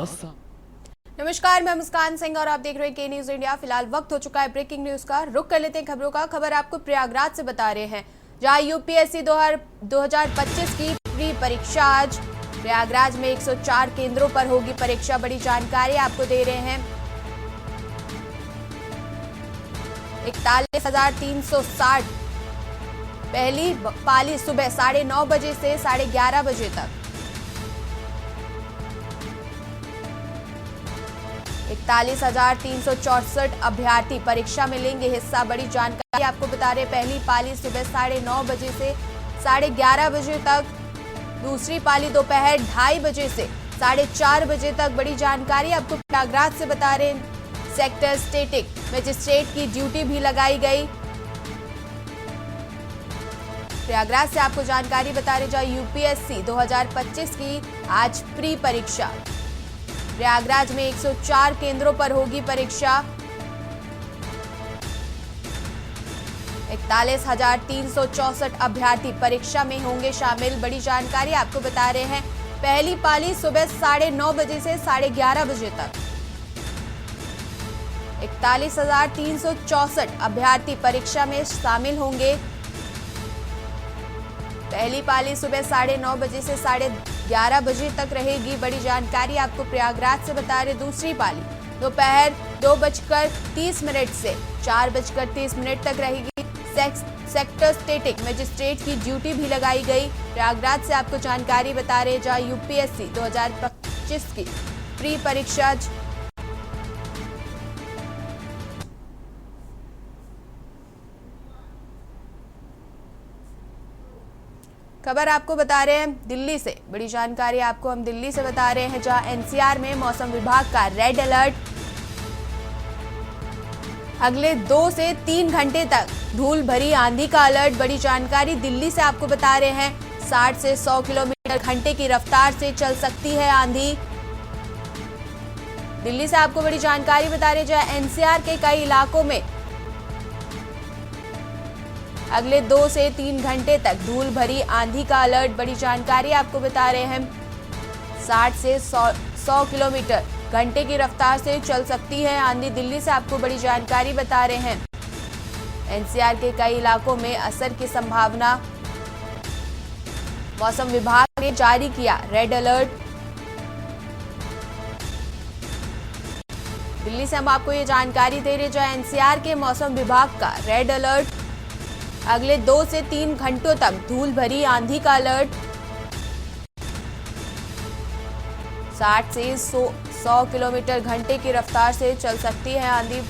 नमस्कार, मैं मुस्कान सिंह और आप देख रहे हैं के न्यूज इंडिया। फिलहाल वक्त हो चुका है ब्रेकिंग न्यूज का। रुक कर लेते हैं खबरों का। खबर आपको प्रयागराज से बता रहे हैं, जहां यूपीएससी 2025 की प्री परीक्षा आज प्रयागराज में 104 केंद्रों पर होगी परीक्षा। बड़ी जानकारी आपको दे रहे हैं। 41,360 पहली पाली सुबह 9:30 बजे से 11:30 बजे तक। 41,364 अभ्यर्थी परीक्षा में लेंगे हिस्सा। बड़ी जानकारी आपको बता रहे, पहली पाली सुबह 9:30 बजे से 11:30 बजे तक, दूसरी पाली दोपहर 2:30 बजे से 4:30 बजे तक। बड़ी जानकारी आपको प्रयागराज से बता रहे हैं। सेक्टर स्टेटिक मजिस्ट्रेट की ड्यूटी भी लगाई गई। प्रयागराज से आपको जानकारी बता रहे, जहां यूपीएससी 2025 की आज प्री परीक्षा। प्रयागराज में 104 केंद्रों पर होगी परीक्षा। 41,364 अभ्यर्थी परीक्षा में होंगे शामिल। बड़ी जानकारी आपको बता रहे हैं, पहली पाली सुबह 9:30 बजे से 11:30 बजे तक। 41,364 अभ्यर्थी परीक्षा में शामिल होंगे। पहली पाली सुबह 9:30 बजे से 11:30 बजे तक रहेगी। बड़ी जानकारी आपको प्रयागराज से बता रहे, दूसरी पाली दोपहर 2:30 से 4:30 तक रहेगी। सेक्टर स्टेटिक मजिस्ट्रेट की ड्यूटी भी लगाई गई। प्रयागराज से आपको जानकारी बता रहे, जहां यूपीएससी 2025 की प्री परीक्षा। खबर आपको बता रहे हैं दिल्ली से। बड़ी जानकारी आपको हम दिल्ली से बता रहे हैं, जहां एनसीआर में मौसम विभाग का रेड अलर्ट। अगले 2 से 3 घंटे तक धूल भरी आंधी का अलर्ट। बड़ी जानकारी दिल्ली से आपको बता रहे हैं, 60 से 100 किलोमीटर घंटे की रफ्तार से चल सकती है आंधी। दिल्ली से आपको बड़ी जानकारी बता रहे, जहां एनसीआर के कई इलाकों में अगले 2 से 3 घंटे तक धूल भरी आंधी का अलर्ट। बड़ी जानकारी आपको बता रहे हैं, 60 से 100 किलोमीटर घंटे की रफ्तार से चल सकती है आंधी। दिल्ली से आपको बड़ी जानकारी बता रहे हैं, एनसीआर के कई इलाकों में असर की संभावना। मौसम विभाग ने जारी किया रेड अलर्ट। दिल्ली से हम आपको ये जानकारी दे रहे हैं, जहां एनसीआर के मौसम विभाग का रेड अलर्ट। अगले 2 से 3 घंटों तक धूल भरी आंधी का अलर्ट। 60 से 100 किलोमीटर घंटे की रफ्तार से चल सकती है आंधी।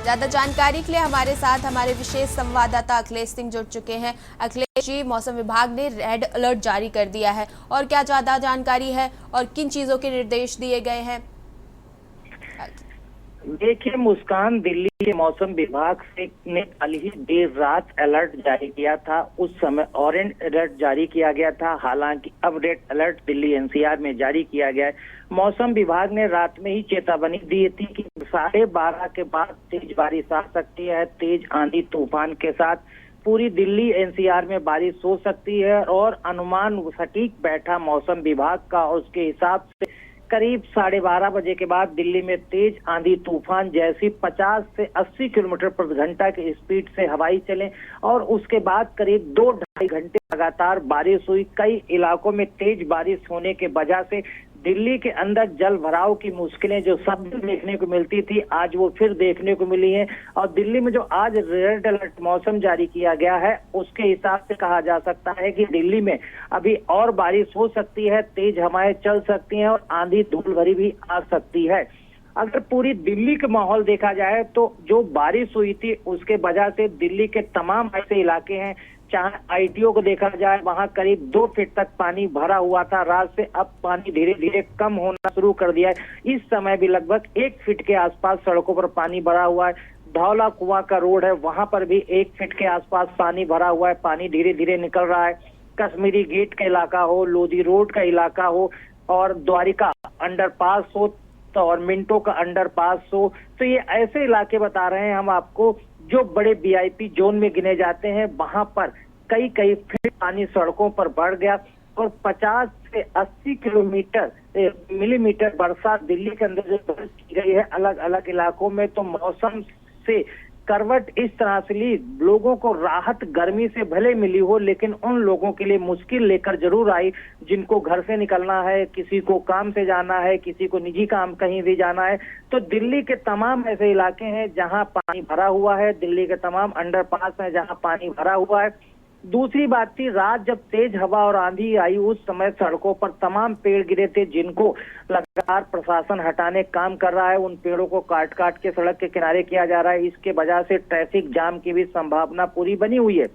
ज्यादा जानकारी के लिए हमारे साथ हमारे विशेष संवाददाता अखिलेश सिंह जुड़ चुके हैं। अखिलेश जी, मौसम विभाग ने रेड अलर्ट जारी कर दिया है, और क्या ज्यादा जानकारी है और किन चीजों के निर्देश दिए गए हैं? देखिए मुस्कान, दिल्ली के मौसम विभाग से ने कल ही देर रात अलर्ट जारी किया था। उस समय ऑरेंज अलर्ट जारी किया गया था, हालांकि अब रेड अलर्ट दिल्ली एनसीआर में जारी किया गया है। मौसम विभाग ने रात में ही चेतावनी दी थी कि 12:30 के बाद तेज बारिश आ सकती है। तेज आंधी तूफान के साथ पूरी दिल्ली एनसीआर में बारिश हो सकती है, और अनुमान सटीक बैठा मौसम विभाग का। उसके हिसाब से करीब 12:30 बजे के बाद दिल्ली में तेज आंधी तूफान जैसी 50 से 80 किलोमीटर प्रति घंटा की स्पीड से हवाई चले, और उसके बाद करीब 2-2.5 घंटे लगातार बारिश हुई। कई इलाकों में तेज बारिश होने के वजह से दिल्ली के अंदर जल भराव की मुश्किलें जो सब देखने को मिलती थी, आज वो फिर देखने को मिली हैं। और दिल्ली में जो आज रेड अलर्ट मौसम जारी किया गया है, उसके हिसाब से कहा जा सकता है कि दिल्ली में अभी और बारिश हो सकती है, तेज हवाएं चल सकती हैं, और आंधी धूल भरी भी आ सकती है। अगर पूरी दिल्ली का माहौल देखा जाए तो जो बारिश हुई थी उसके वजह से दिल्ली के तमाम ऐसे इलाके हैं, चाहे आईटीओ को देखा जाए, वहां करीब 2 फीट तक पानी भरा हुआ था। रात से अब पानी धीरे धीरे कम होना शुरू कर दिया है। इस समय भी लगभग 1 फीट के आसपास सड़कों पर पानी भरा हुआ है। धौला कुआं का रोड है, वहां पर भी 1 फीट के आसपास पानी भरा हुआ है। पानी धीरे धीरे निकल रहा है। कश्मीरी गेट का इलाका हो, लोधी रोड का इलाका हो, और द्वारिका अंडरपास हो, तो और मिंटो का अंडरपास हो, तो ये ऐसे इलाके बता रहे हैं हम आपको जो बड़े वीआईपी जोन में गिने जाते हैं। वहां पर कई फीट पानी सड़कों पर बढ़ गया, और 50 से 80 किलोमीटर मिलीमीटर बरसात दिल्ली के अंदर जो दर्ज की गई है अलग अलग इलाकों में, तो मौसम से करवट इस तरह से ली, लोगों को राहत गर्मी से भले मिली हो लेकिन उन लोगों के लिए मुश्किल लेकर जरूर आई जिनको घर से निकलना है, किसी को काम से जाना है, किसी को निजी काम कहीं भी जाना है। तो दिल्ली के तमाम ऐसे इलाके हैं जहां पानी भरा हुआ है, दिल्ली के तमाम अंडरपास हैं जहां पानी भरा हुआ है। दूसरी बात थी, रात जब तेज हवा और आंधी आई उस समय सड़कों पर तमाम पेड़ गिरे थे जिनको लगातार प्रशासन हटाने काम कर रहा है। उन पेड़ों को काट काट के सड़क के किनारे किया जा रहा है। इसके वजह से ट्रैफिक जाम की भी संभावना पूरी बनी हुई है।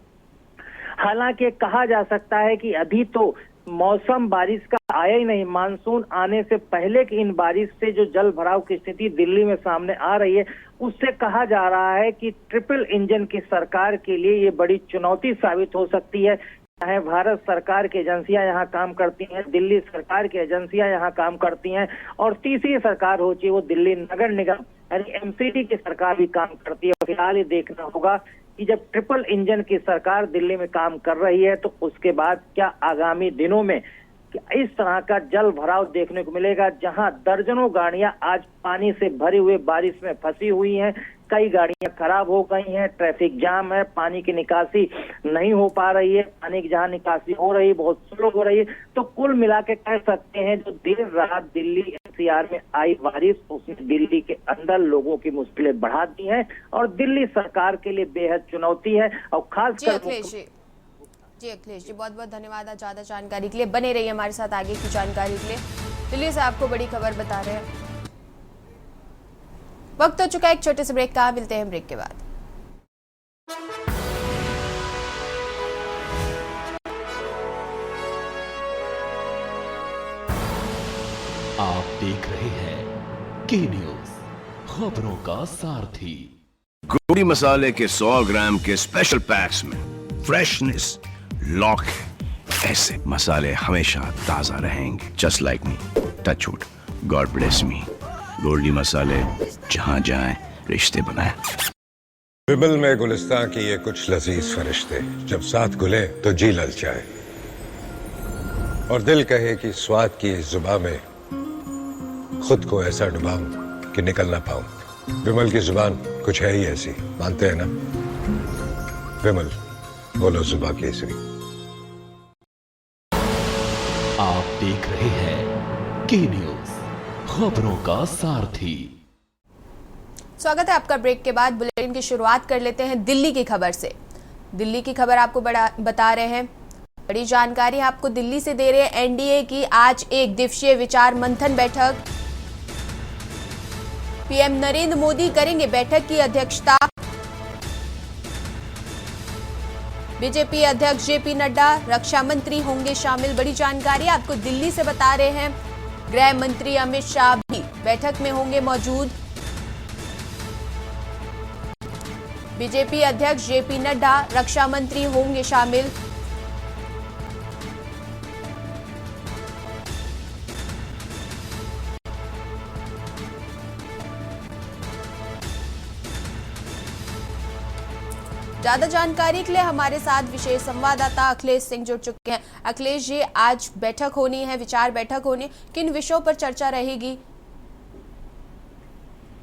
हालांकि कहा जा सकता है कि अभी तो मौसम बारिश का आया ही नहीं, मानसून आने से पहले की इन बारिश से जो जल भराव की स्थिति दिल्ली में सामने आ रही है उससे कहा जा रहा है कि ट्रिपल इंजन की सरकार के लिए ये बड़ी चुनौती साबित हो सकती है। चाहे भारत सरकार की एजेंसियां यहाँ काम करती हैं, दिल्ली सरकार की एजेंसियां यहाँ काम करती हैं और तीसरी सरकार हो चाहिए वो दिल्ली नगर निगम यानी एमसीडी की सरकार भी काम करती है। फिलहाल ये देखना होगा कि जब ट्रिपल इंजन की सरकार दिल्ली में काम कर रही है तो उसके बाद क्या आगामी दिनों में इस तरह का जल भराव देखने को मिलेगा, जहां दर्जनों गाड़ियां आज पानी से भरी हुए बारिश में फंसी हुई हैं, कई गाड़ियां खराब हो गई हैं, ट्रैफिक जाम है, पानी की निकासी नहीं हो पा रही है, पानी की जहां निकासी हो रही है बहुत स्लो हो रही है। तो कुल मिला के कह सकते हैं जो देर रात दिल्ली एनसीआर में आई बारिश उसने दिल्ली के अंदर लोगों की मुश्किलें बढ़ा दी हैं और दिल्ली सरकार के लिए बेहद चुनौती है। और खासकर जी अखिलेश जी बहुत बहुत धन्यवाद आज ज्यादा जानकारी के लिए। बने रहिए हमारे साथ आगे की जानकारी के लिए। दिल्ली से आपको बड़ी खबर बता रहे हैं। वक्त हो चुका है एक छोटे से ब्रेक का, मिलते हैं ब्रेक के बाद। आप देख रहे हैं के न्यूज, खबरों का सारथी। गोड़ी मसाले के 100 ग्राम के स्पेशल पैक्स में फ्रेशनेस लॉक है। ऐसे मसाले हमेशा ताजा रहेंगे। Just like me, touch wood, God bless me. Goldiee मसाले जहां जाएं रिश्ते बनाएं। विमल में गुलिस्तान की ये कुछ लजीज फरिश्ते जब साथ घुले तो जी ललचाए और दिल कहे कि स्वाद की इस जुबान में खुद को ऐसा डुबाऊं कि निकल ना पाऊं। विमल की जुबान कुछ है ही ऐसी, मानते हैं ना? विमल, बोलो जुबा केसरी। आप देख रहे हैं के न्यूज, खबरों का सारथी। स्वागत है आपका ब्रेक के बाद। बुलेटिन की शुरुआत कर लेते हैं दिल्ली की खबर से। दिल्ली की खबर आपको बता रहे हैं। बड़ी जानकारी आपको दिल्ली से दे रहे हैं। एनडीए की आज एक दिवसीय विचार मंथन बैठक, पीएम नरेंद्र मोदी करेंगे बैठक की अध्यक्षता। बीजेपी अध्यक्ष जेपी नड्डा, रक्षा मंत्री होंगे शामिल। बड़ी जानकारी आपको दिल्ली से बता रहे हैं। गृह मंत्री अमित शाह भी बैठक में होंगे मौजूद। बीजेपी अध्यक्ष जेपी नड्डा, रक्षा मंत्री होंगे शामिल। ज्यादा जानकारी के लिए हमारे साथ विशेष संवाददाता अखिलेश सिंह जुड़ चुके हैं। अखिलेश जी, आज बैठक होनी है, विचार बैठक होनी, किन विषयों पर चर्चा रहेगी?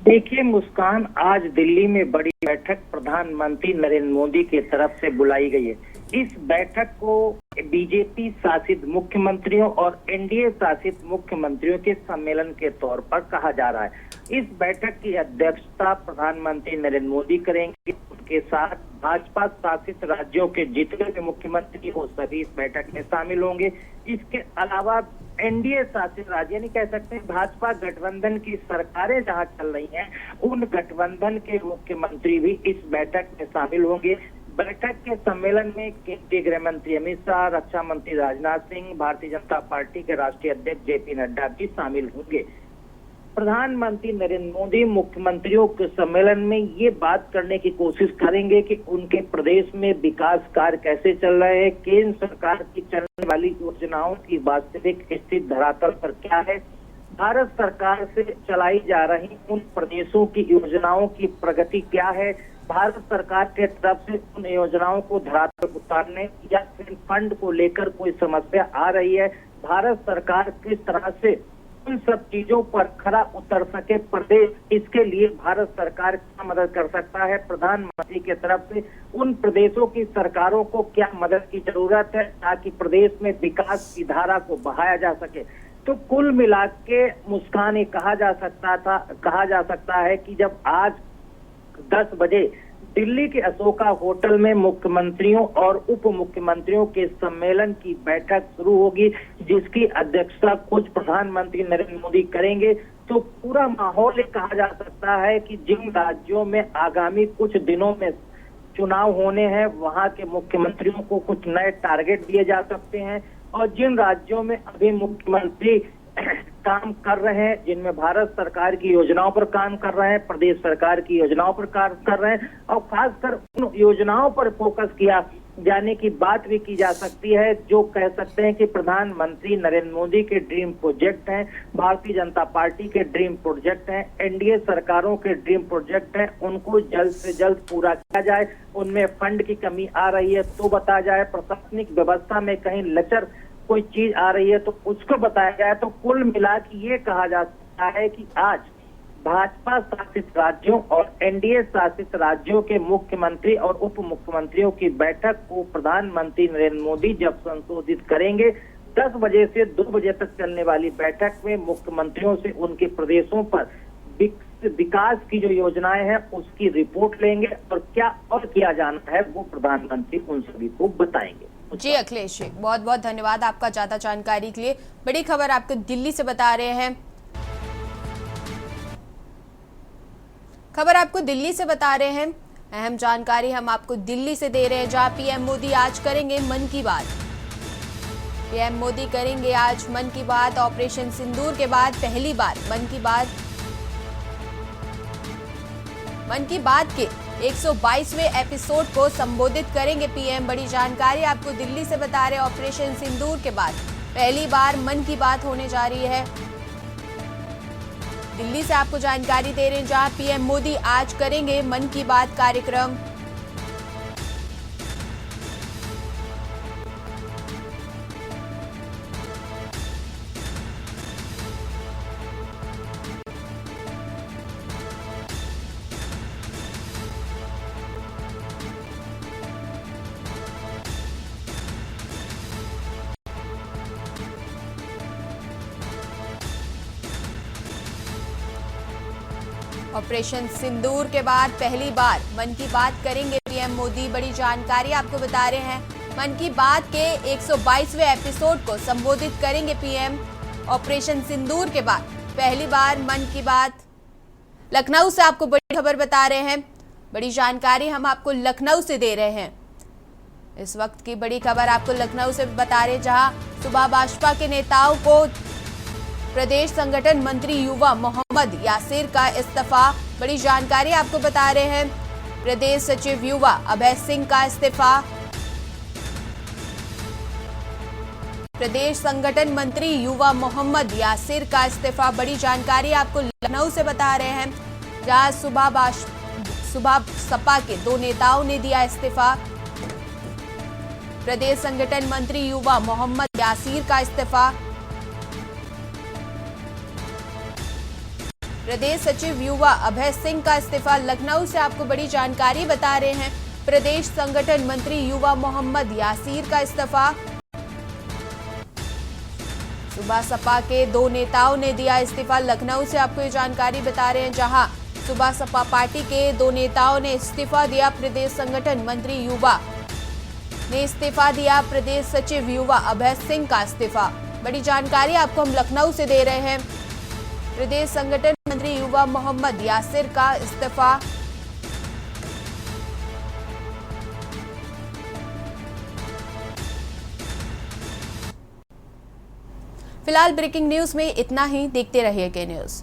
देखिए मुस्कान, आज दिल्ली में बड़ी बैठक प्रधानमंत्री नरेंद्र मोदी की तरफ से बुलाई गई है। इस बैठक को बीजेपी शासित मुख्यमंत्रियों और एनडीए शासित मुख्यमंत्रियों के सम्मेलन के तौर पर कहा जा रहा है। इस बैठक की अध्यक्षता प्रधानमंत्री नरेंद्र मोदी करेंगे। उनके साथ भाजपा शासित राज्यों के जितने भी मुख्यमंत्री हो सभी इस बैठक में शामिल होंगे। इसके अलावा एनडीए शासित राज्य यानी कह सकते हैं भाजपा गठबंधन की सरकारें जहां चल रही हैं, उन गठबंधन के मुख्यमंत्री भी इस बैठक में शामिल होंगे। बैठक के सम्मेलन में केंद्रीय गृह मंत्री अमित शाह, रक्षा मंत्री राजनाथ सिंह, भारतीय जनता पार्टी के राष्ट्रीय अध्यक्ष जेपी नड्डा भी शामिल होंगे। प्रधानमंत्री नरेंद्र मोदी मुख्यमंत्रियों के सम्मेलन में ये बात करने की कोशिश करेंगे कि उनके प्रदेश में विकास कार्य कैसे चल रहे हैं, केंद्र सरकार की चलने वाली योजनाओं की वास्तविक स्थिति धरातल पर क्या है, भारत सरकार से चलाई जा रही उन प्रदेशों की योजनाओं की प्रगति क्या है, भारत सरकार के तरफ से उन योजनाओं को धरातल पर उतारने या फिर फंड को लेकर कोई समस्या आ रही है, भारत सरकार किस तरह से उन सब चीजों पर खरा उतर सके प्रदेश, इसके लिए भारत सरकार क्या मदद कर सकता है, प्रधानमंत्री की तरफ से उन प्रदेशों की सरकारों को क्या मदद की जरूरत है ताकि प्रदेश में विकास की धारा को बढ़ाया जा सके। तो कुल मिला के मुस्कान ये कहा जा सकता है कि जब आज 10 बजे दिल्ली के अशोका होटल में मुख्यमंत्रियों और उप मुख्यमंत्रियों के सम्मेलन की बैठक शुरू होगी, जिसकी अध्यक्षता खुद प्रधानमंत्री नरेंद्र मोदी करेंगे, तो पूरा माहौल ये कहा जा सकता है कि जिन राज्यों में आगामी कुछ दिनों में चुनाव होने हैं, वहां के मुख्यमंत्रियों को कुछ नए टारगेट दिए जा सकते हैं, और जिन राज्यों में अभी मुख्यमंत्री काम कर रहे हैं, जिनमें भारत सरकार की योजनाओं पर काम कर रहे हैं, प्रदेश सरकार की योजनाओं पर काम कर रहे हैं, और खासकर उन योजनाओं पर फोकस किया जाने की बात भी की जा सकती है, जो कह सकते हैं कि प्रधानमंत्री नरेंद्र मोदी के ड्रीम प्रोजेक्ट हैं, भारतीय जनता पार्टी के ड्रीम प्रोजेक्ट हैं, एनडीए सरकारों के ड्रीम प्रोजेक्ट हैं, उनको जल्द से जल्द पूरा किया जाए। उनमें फंड की कमी आ रही है तो बताया जाए, प्रशासनिक व्यवस्था में कहीं लचर कोई चीज आ रही है तो उसको बताया जाए। तो कुल मिला के ये कहा जा सकता है कि आज भाजपा शासित राज्यों और एनडीए शासित राज्यों के मुख्यमंत्री और उप मुख्यमंत्रियों की बैठक को प्रधानमंत्री नरेंद्र मोदी जब संशोधित करेंगे, 10 बजे से 2 बजे तक चलने वाली बैठक में मुख्यमंत्रियों से उनके प्रदेशों पर विकास की जो योजनाएं हैं उसकी रिपोर्ट लेंगे, और क्या और किया जाना है वो प्रधानमंत्री उन सभी को बताएंगे। जी अखिलेश जी, बहुत बहुत धन्यवाद आपका ज्यादा जानकारी के लिए। बड़ी खबर आपको दिल्ली से बता रहे हैं, अहम जानकारी हम आपको दिल्ली से दे रहे हैं, जहां पीएम मोदी आज करेंगे मन की बात। पीएम मोदी करेंगे आज मन की बात। ऑपरेशन सिंदूर के बाद पहली बार मन की बात के 122वें एपिसोड को संबोधित करेंगे पीएम। बड़ी जानकारी आपको दिल्ली से बता रहे हैं, ऑपरेशन सिंदूर के बाद पहली बार मन की बात होने जा रही है। दिल्ली से आपको जानकारी दे रहे हैं, जहां पीएम मोदी आज करेंगे मन की बात कार्यक्रम। ऑपरेशन सिंदूर के बाद पहली बार मन की बात करेंगे पीएम मोदी। बड़ी जानकारी आपको बता रहे हैं, मन की बात के 122वें एपिसोड को संबोधित करेंगे पीएम। ऑपरेशन सिंदूर के बाद पहली बार मन की बात। लखनऊ से आपको बड़ी खबर बता रहे हैं, बड़ी जानकारी हम आपको लखनऊ से दे रहे हैं। इस वक्त की बड़ी खबर आपको लखनऊ से बता रहे हैं, जहां सुबह भाजपा के नेताओं को प्रदेश संगठन मंत्री युवा मोहम्मद यासिर का इस्तीफा। बड़ी जानकारी आपको बता रहे हैं, प्रदेश सचिव युवा अभय सिंह का इस्तीफा। प्रदेश संगठन मंत्री युवा मोहम्मद यासिर का इस्तीफा। बड़ी जानकारी आपको लखनऊ से बता रहे हैं, जहां सुबह सपा के 2 नेताओं ने दिया इस्तीफा। प्रदेश संगठन मंत्री युवा मोहम्मद यासिर का इस्तीफा। प्रदेश सचिव युवा अभय सिंह का इस्तीफा। लखनऊ से आपको बड़ी जानकारी बता रहे हैं, प्रदेश संगठन मंत्री युवा मोहम्मद यासिर का इस्तीफा। सुबह सपा के 2 नेताओं ने दिया इस्तीफा। लखनऊ से आपको ये जानकारी बता रहे हैं, जहां सुबह सपा पार्टी के 2 नेताओं ने इस्तीफा दिया। प्रदेश संगठन मंत्री युवा ने इस्तीफा दिया। प्रदेश सचिव युवा अभय सिंह का इस्तीफा। बड़ी जानकारी आपको हम लखनऊ से दे रहे हैं, प्रदेश संगठन मंत्री युवा मोहम्मद यासिर का इस्तीफा। फिलहाल ब्रेकिंग न्यूज में इतना ही। देखते रहिए के न्यूज।